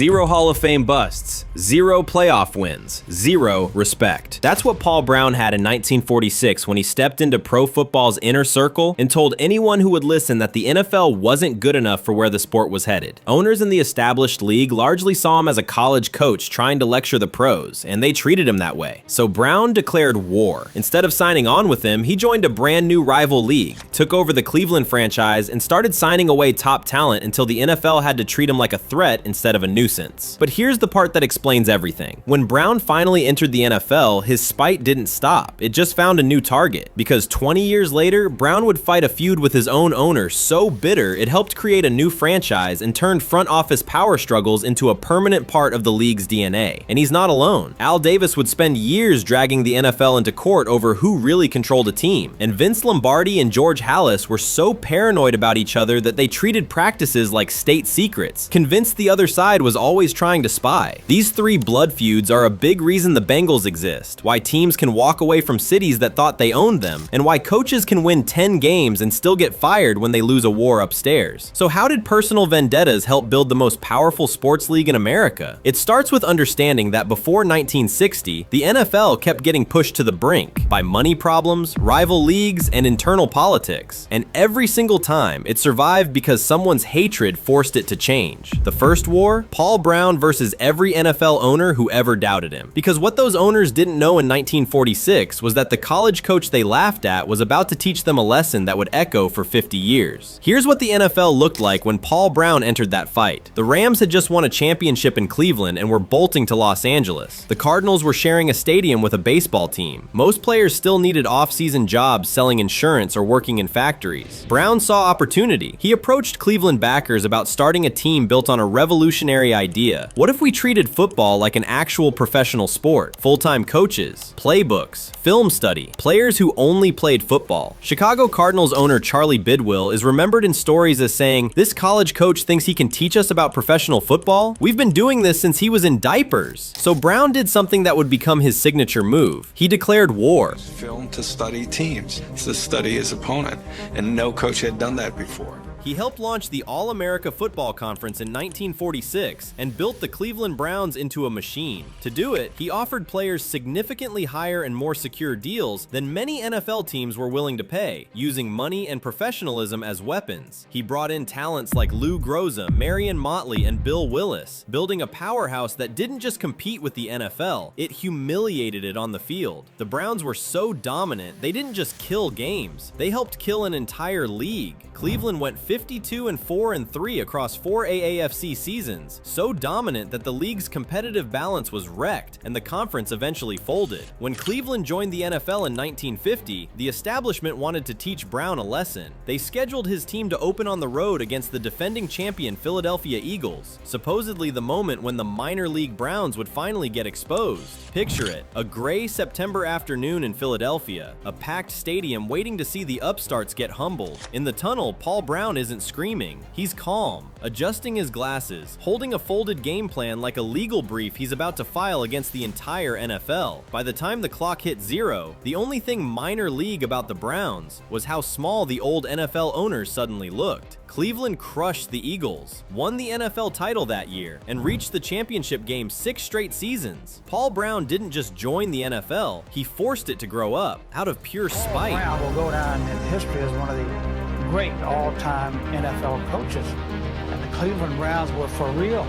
0 Hall of Fame busts, 0 playoff wins, 0 respect. That's what Paul Brown had in 1946 when he stepped into pro football's inner circle and told anyone who would listen that the NFL wasn't good enough for where the sport was headed. Owners in the established league largely saw him as a college coach trying to lecture the pros, and they treated him that way. So Brown declared war. Instead of signing on with him, he joined a brand new rival league, took over the Cleveland franchise, and started signing away top talent until the NFL had to treat him like a threat instead of a nuisance. But here's the part that explains everything. When Brown finally entered the NFL, his spite didn't stop. It just found a new target. Because 20 years later, Brown would fight a feud with his own owner so bitter it helped create a new franchise and turned front office power struggles into a permanent part of the league's DNA. And he's not alone. Al Davis would spend years dragging the NFL into court over who really controlled a team. And Vince Lombardi and George Halas were so paranoid about each other that they treated practices like state secrets, convinced the other side was always trying to spy. These three blood feuds are a big reason the Bengals exist, why teams can walk away from cities that thought they owned them, and why coaches can win 10 games and still get fired when they lose a war upstairs. So how did personal vendettas help build the most powerful sports league in America? It starts with understanding that before 1960, the NFL kept getting pushed to the brink by money problems, rival leagues, and internal politics. And every single time, it survived because someone's hatred forced it to change. The first war, Paul Brown versus every NFL owner who ever doubted him. Because what those owners didn't know in 1946 was that the college coach they laughed at was about to teach them a lesson that would echo for 50 years. Here's what the NFL looked like when Paul Brown entered that fight. The Rams had just won a championship in Cleveland and were bolting to Los Angeles. The Cardinals were sharing a stadium with a baseball team. Most players still needed off-season jobs selling insurance or working in factories. Brown saw opportunity. He approached Cleveland backers about starting a team built on a revolutionary idea. What if we treated football like an actual professional sport? Full-time coaches, playbooks, film study, players who only played football. Chicago Cardinals owner Charlie Bidwell is remembered in stories as saying, "This college coach thinks he can teach us about professional football? We've been doing this since he was in diapers." So Brown did something that would become his signature move. He declared war. Film to study teams, to study his opponent, and no coach had done that before. He helped launch the All-America Football Conference in 1946 and built the Cleveland Browns into a machine. To do it, he offered players significantly higher and more secure deals than many NFL teams were willing to pay, using money and professionalism as weapons. He brought in talents like Lou Groza, Marion Motley, and Bill Willis, building a powerhouse that didn't just compete with the NFL, it humiliated it on the field. The Browns were so dominant, they didn't just kill games, they helped kill an entire league. Cleveland went 52-4-3 across 4 AAFC seasons, so dominant that the league's competitive balance was wrecked, and the conference eventually folded. When Cleveland joined the NFL in 1950, the establishment wanted to teach Brown a lesson. They scheduled his team to open on the road against the defending champion Philadelphia Eagles, supposedly the moment when the minor league Browns would finally get exposed. Picture it, a gray September afternoon in Philadelphia, a packed stadium waiting to see the upstarts get humbled. In the tunnel, Paul Brown isn't screaming. He's calm, adjusting his glasses, holding a folded game plan like a legal brief he's about to file against the entire NFL. By the time the clock hit 0, the only thing minor league about the Browns was how small the old NFL owners suddenly looked. Cleveland crushed the Eagles, won the NFL title that year, and reached the championship game 6 straight seasons. Paul Brown didn't just join the NFL, he forced it to grow up, out of pure spite. Paul Brown will go down in history as one of the great all-time NFL coaches, and the Cleveland Browns were for real.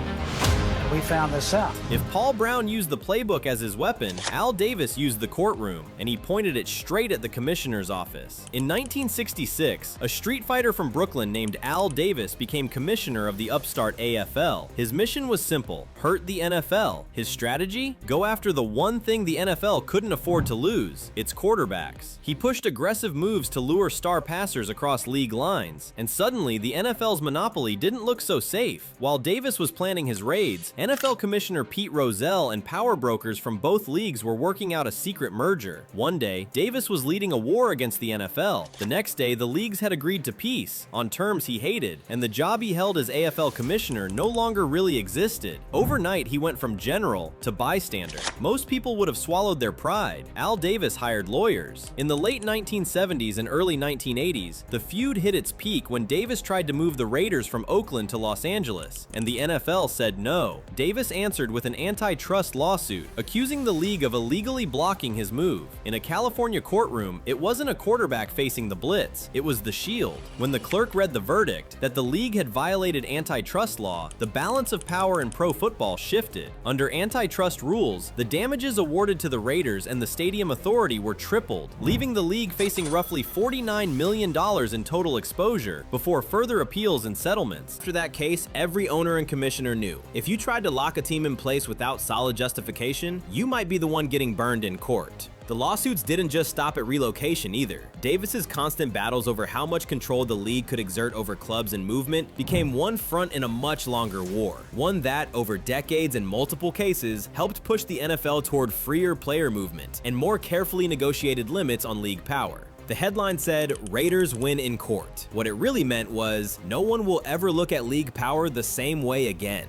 We found this out. If Paul Brown used the playbook as his weapon, Al Davis used the courtroom, and he pointed it straight at the commissioner's office. In 1966, a street fighter from Brooklyn named Al Davis became commissioner of the upstart AFL. His mission was simple: hurt the NFL. His strategy? Go after the one thing the NFL couldn't afford to lose, its quarterbacks. He pushed aggressive moves to lure star passers across league lines, and suddenly the NFL's monopoly didn't look so safe. While Davis was planning his raids, NFL Commissioner Pete Rozelle and power brokers from both leagues were working out a secret merger. One day, Davis was leading a war against the NFL. The next day, the leagues had agreed to peace, on terms he hated, and the job he held as AFL Commissioner no longer really existed. Overnight, he went from general to bystander. Most people would have swallowed their pride. Al Davis hired lawyers. In the late 1970s and early 1980s, the feud hit its peak when Davis tried to move the Raiders from Oakland to Los Angeles, and the NFL said no. Davis answered with an antitrust lawsuit, accusing the league of illegally blocking his move. In a California courtroom, it wasn't a quarterback facing the blitz, it was the shield. When the clerk read the verdict that the league had violated antitrust law, the balance of power in pro football shifted. Under antitrust rules, the damages awarded to the Raiders and the stadium authority were tripled, leaving the league facing roughly $49 million in total exposure before further appeals and settlements. After that case, every owner and commissioner knew, if you tried to lock a team in place without solid justification, you might be the one getting burned in court. The lawsuits didn't just stop at relocation either. Davis's constant battles over how much control the league could exert over clubs and movement became one front in a much longer war. One that, over decades and multiple cases, helped push the NFL toward freer player movement and more carefully negotiated limits on league power. The headline said, "Raiders win in court." What it really meant was, no one will ever look at league power the same way again.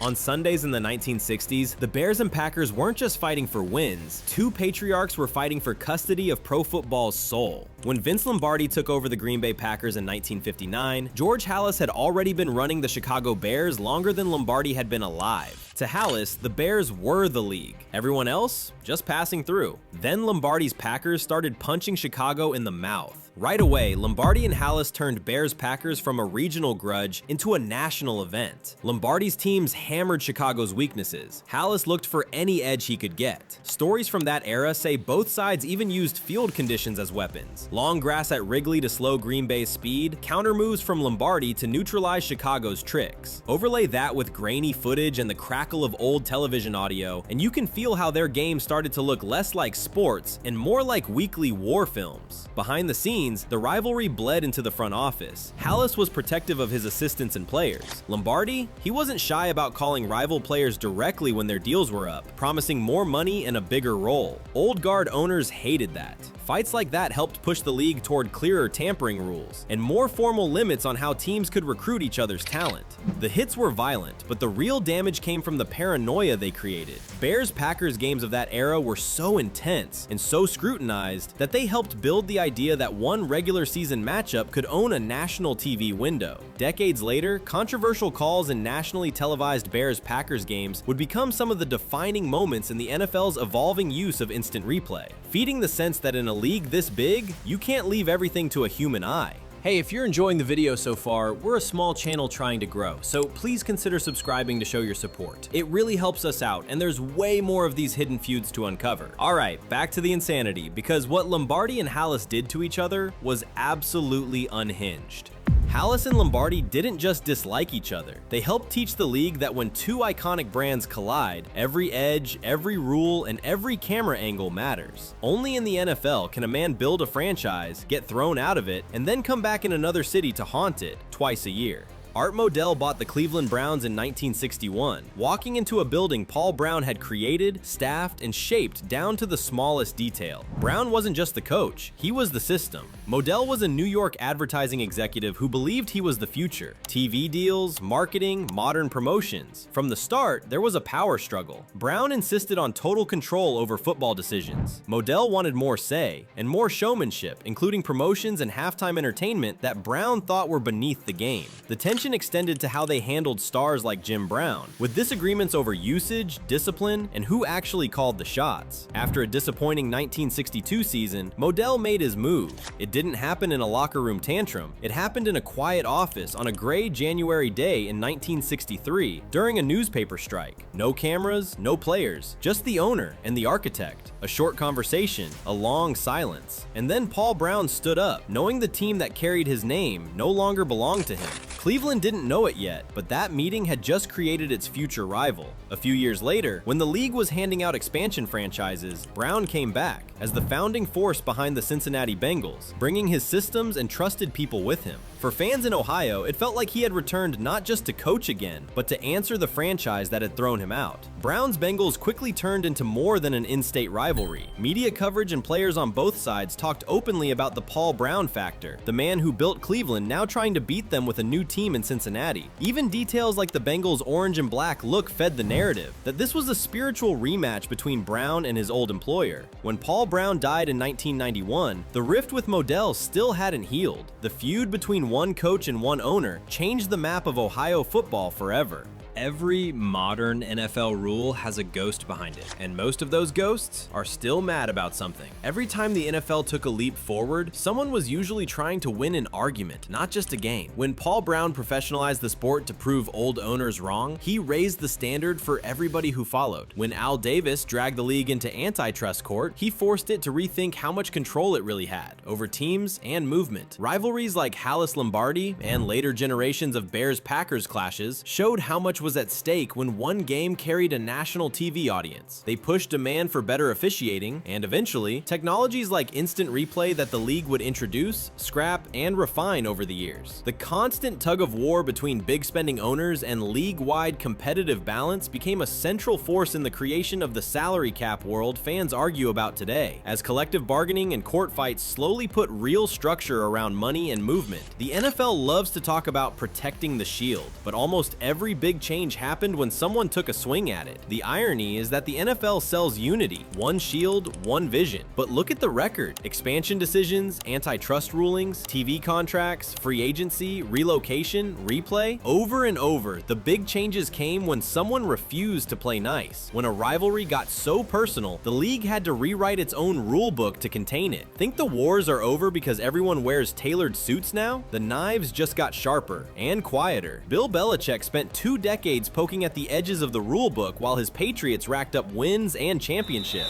On Sundays in the 1960s, the Bears and Packers weren't just fighting for wins, two patriarchs were fighting for custody of pro football's soul. When Vince Lombardi took over the Green Bay Packers in 1959, George Halas had already been running the Chicago Bears longer than Lombardi had been alive. To Halas, the Bears were the league. Everyone else, just passing through. Then Lombardi's Packers started punching Chicago in the mouth. Right away, Lombardi and Halas turned Bears-Packers from a regional grudge into a national event. Lombardi's teams hammered Chicago's weaknesses. Halas looked for any edge he could get. Stories from that era say both sides even used field conditions as weapons. Long grass at Wrigley to slow Green Bay's speed, counter moves from Lombardi to neutralize Chicago's tricks. Overlay that with grainy footage and the crackle of old television audio, and you can feel how their game started to look less like sports and more like weekly war films. Behind the scenes, the rivalry bled into the front office. Halas was protective of his assistants and players. Lombardi, he wasn't shy about calling rival players directly when their deals were up, promising more money and a bigger role. Old guard owners hated that. Fights like that helped push the league toward clearer tampering rules and more formal limits on how teams could recruit each other's talent. The hits were violent, but the real damage came from the paranoia they created. Bears-Packers games of that era were so intense and so scrutinized that they helped build the idea that one regular season matchup could own a national TV window. Decades later, controversial calls in nationally televised Bears-Packers games would become some of the defining moments in the NFL's evolving use of instant replay, feeding the sense that in a league this big, you can't leave everything to a human eye. Hey, if you're enjoying the video so far, we're a small channel trying to grow, so please consider subscribing to show your support. It really helps us out, and there's way more of these hidden feuds to uncover. Alright, back to the insanity, because what Lombardi and Halas did to each other was absolutely unhinged. Halas and Lombardi didn't just dislike each other. They helped teach the league that when two iconic brands collide, every edge, every rule, and every camera angle matters. Only in the NFL can a man build a franchise, get thrown out of it, and then come back in another city to haunt it twice a year. Art Modell bought the Cleveland Browns in 1961, walking into a building Paul Brown had created, staffed, and shaped down to the smallest detail. Brown wasn't just the coach, he was the system. Modell was a New York advertising executive who believed he was the future. TV deals, marketing, modern promotions. From the start, there was a power struggle. Brown insisted on total control over football decisions. Modell wanted more say, and more showmanship, including promotions and halftime entertainment that Brown thought were beneath the game. The tension extended to how they handled stars like Jim Brown, with disagreements over usage, discipline, and who actually called the shots. After a disappointing 1962 season, Modell made his move. It didn't happen in a locker room tantrum. It happened in a quiet office on a gray January day in 1963 during a newspaper strike. No cameras, no players, just the owner and the architect. A short conversation, a long silence, and then Paul Brown stood up, knowing the team that carried his name no longer belonged to him. Cleveland didn't know it yet, but that meeting had just created its future rival. A few years later, when the league was handing out expansion franchises, Brown came back as the founding force behind the Cincinnati Bengals, bringing his systems and trusted people with him. For fans in Ohio, it felt like he had returned not just to coach again, but to answer the franchise that had thrown him out. Brown's Bengals quickly turned into more than an in-state rivalry. Media coverage and players on both sides talked openly about the Paul Brown factor, the man who built Cleveland now trying to beat them with a new team in Cincinnati. Even details like the Bengals' orange and black look fed the narrative that this was a spiritual rematch between Brown and his old employer. When Paul Brown died in 1991, the rift with Modell still hadn't healed. The feud between one coach and one owner changed the map of Ohio football forever. Every modern NFL rule has a ghost behind it, and most of those ghosts are still mad about something. Every time the NFL took a leap forward, someone was usually trying to win an argument, not just a game. When Paul Brown professionalized the sport to prove old owners wrong, he raised the standard for everybody who followed. When Al Davis dragged the league into antitrust court, he forced it to rethink how much control it really had over teams and movement. Rivalries like Halas Lombardi and later generations of Bears-Packers clashes showed how much was at stake when one game carried a national TV audience. They pushed demand for better officiating, and eventually, technologies like instant replay that the league would introduce, scrap, and refine over the years. The constant tug of war between big-spending owners and league-wide competitive balance became a central force in the creation of the salary cap world fans argue about today. As collective bargaining and court fights slowly put real structure around money and movement, the NFL loves to talk about protecting the shield, but almost every big change happened when someone took a swing at it. The irony is that the NFL sells unity, one shield, one vision. But look at the record. Expansion decisions, antitrust rulings, TV contracts, free agency, relocation, replay. Over and over, the big changes came when someone refused to play nice. When a rivalry got so personal, the league had to rewrite its own rule book to contain it. Think the wars are over because everyone wears tailored suits now? The knives just got sharper and quieter. Bill Belichick spent 2 decades poking at the edges of the rule book while his Patriots racked up wins and championship.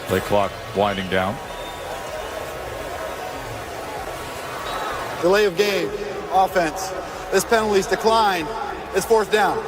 Play clock winding down. Delay of game, offense. This penalty's declined. It's 4th down.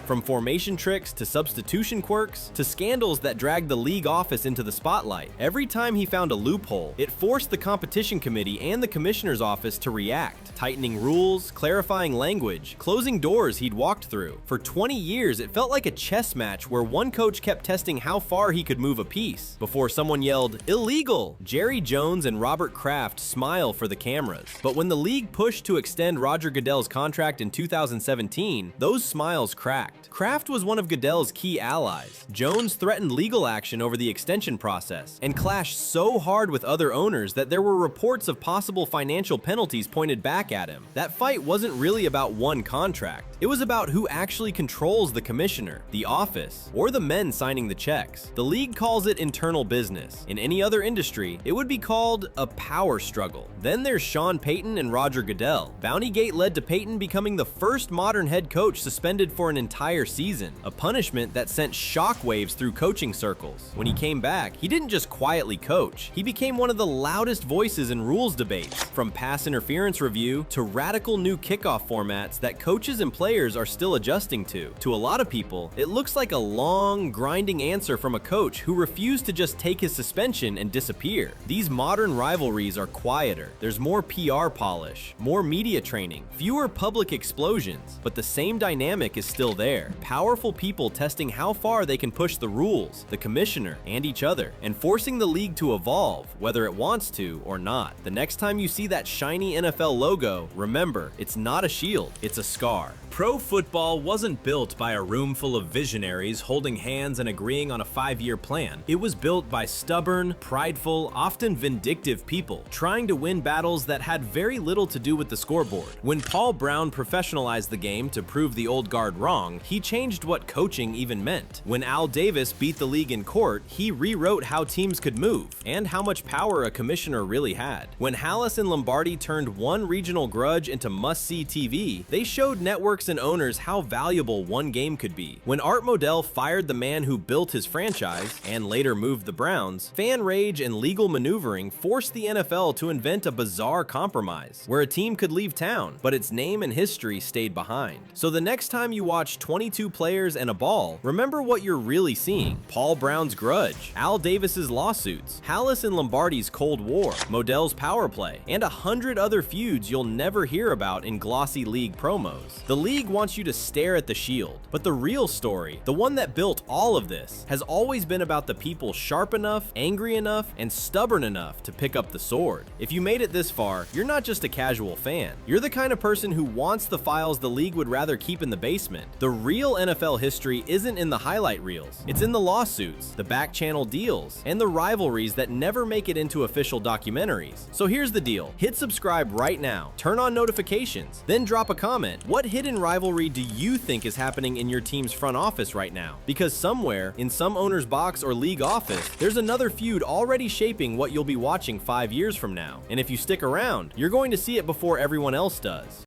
From formation tricks to substitution quirks to scandals that dragged the league office into the spotlight. Every time he found a loophole, it forced the competition committee and the commissioner's office to react, tightening rules, clarifying language, closing doors he'd walked through. For 20 years, it felt like a chess match where one coach kept testing how far he could move a piece before someone yelled, "Illegal!" Jerry Jones and Robert Kraft smile for the cameras. But when the league pushed to extend Roger Goodell's contract in 2017, those smiles cracked. Kraft was one of Goodell's key allies. Jones threatened legal action over the extension process and clashed so hard with other owners that there were reports of possible financial penalties pointed back at him. That fight wasn't really about one contract. It was about who actually controls the commissioner, the office, or the men signing the checks. The league calls it internal business. In any other industry, it would be called a power struggle. Then there's Sean Payton and Roger Goodell. Bountygate led to Payton becoming the first modern head coach suspended for an entire season, a punishment that sent shockwaves through coaching circles. When he came back, he didn't just quietly coach. He became one of the loudest voices in rules debates, from pass interference review to radical new kickoff formats that coaches and players are still adjusting to. To a lot of people, it looks like a long, grinding answer from a coach who refused to just take his suspension and disappear. These modern rivalries are quieter. There's more PR polish, more media training, fewer public explosions, but the same dynamic is still there. Powerful people testing how far they can push the rules, the commissioner, and each other, and forcing the league to evolve, whether it wants to or not. The next time you see that shiny NFL logo, remember, it's not a shield, it's a scar. Pro football wasn't built by a room full of visionaries holding hands and agreeing on a 5-year plan. It was built by stubborn, prideful, often vindictive people trying to win battles that had very little to do with the scoreboard. When Paul Brown professionalized the game to prove the old guard wrong, he changed what coaching even meant. When Al Davis beat the league in court, he rewrote how teams could move and how much power a commissioner really had. When Halas and Lombardi turned one regional grudge into must-see TV, they showed networks and owners how valuable one game could be. When Art Modell fired the man who built his franchise and later moved the Browns, fan rage and legal maneuvering forced the NFL to invent a bizarre compromise where a team could leave town, but its name and history stayed behind. So the next time you watch 22 players and a ball, remember what you're really seeing. Paul Brown's grudge, Al Davis's lawsuits, Halas and Lombardi's Cold War, Modell's power play, and 100 other feuds you'll never hear about in glossy league promos. The league league wants you to stare at the shield. But the real story, the one that built all of this, has always been about the people sharp enough, angry enough, and stubborn enough to pick up the sword. If you made it this far, you're not just a casual fan. You're the kind of person who wants the files the league would rather keep in the basement. The real NFL history isn't in the highlight reels. It's in the lawsuits, the back channel deals, and the rivalries that never make it into official documentaries. So here's the deal. Hit subscribe right now, turn on notifications, then drop a comment. What hidden rivalry do you think is happening in your team's front office right now? Because somewhere, in some owner's box or league office, there's another feud already shaping what you'll be watching 5 years from now. And if you stick around, you're going to see it before everyone else does.